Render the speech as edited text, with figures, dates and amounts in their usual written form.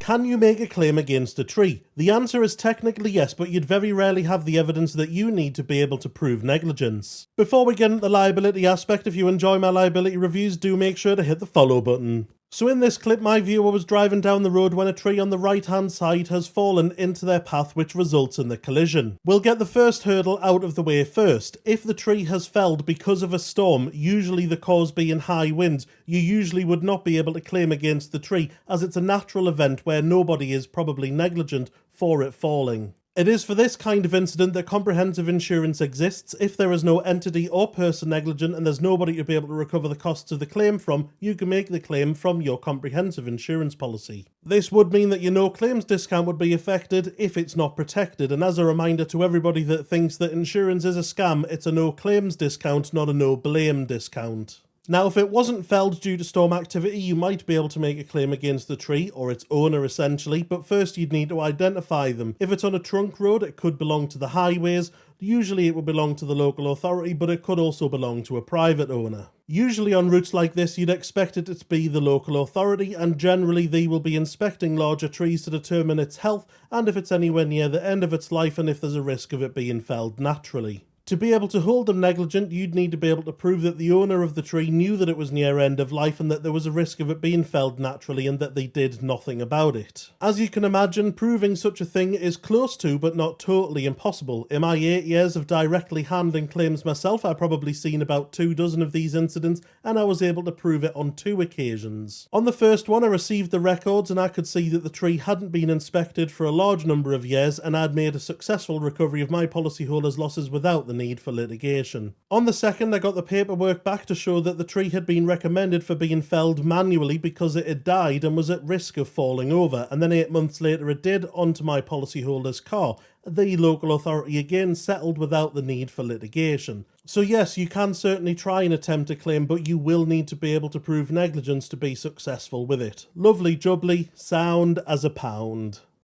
Can you make a claim against a tree? The answer is technically yes, but you'd very rarely have the evidence that you need to be able to prove negligence. Before we get into the liability aspect, if you enjoy my liability reviews, do make sure to hit the follow button. So in this clip, my viewer was driving down the road when a tree on the right hand side has fallen into their path, which results in the collision. We'll get the first hurdle out of the way first. If the tree has felled because of a storm, usually the cause being high winds, you usually would not be able to claim against the tree, as it's a natural event where nobody is probably negligent for it falling. It is for this kind of incident that comprehensive insurance exists. If there is no entity or person negligent and there's nobody to be able to recover the costs of the claim from, you can make the claim from your comprehensive insurance policy. This would mean that your no claims discount would be affected if it's not protected, and as a reminder to everybody that thinks that insurance is a scam, it's a no claims discount, not a no blame discount. Now, if it wasn't felled due to storm activity, you might be able to make a claim against the tree, or its owner essentially, but first you'd need to identify them. If it's on a trunk road, it could belong to the highways. Usually it would belong to the local authority, but it could also belong to a private owner. Usually on routes like this, you'd expect it to be the local authority, and generally they will be inspecting larger trees to determine its health and if it's anywhere near the end of its life and if there's a risk of it being felled naturally. To be able to hold them negligent, you'd need to be able to prove that the owner of the tree knew that it was near end of life and that there was a risk of it being felled naturally and that they did nothing about it. As you can imagine, proving such a thing is close to but not totally impossible. In my 8 years of directly handling claims myself, I've probably seen about 24 of these incidents, and I was able to prove it on 2 occasions. On the first one, I received the records and I could see that the tree hadn't been inspected for a large number of years, and I'd made a successful recovery of my policyholders' losses without the need for litigation. On the second, I got the paperwork back to show that the tree had been recommended for being felled manually because it had died and was at risk of falling over, and then 8 months later it did onto my policyholder's car. The local authority again settled without the need for litigation. So yes, you can certainly try and attempt a claim, but you will need to be able to prove negligence to be successful with it. Lovely jubbly, sound as a pound.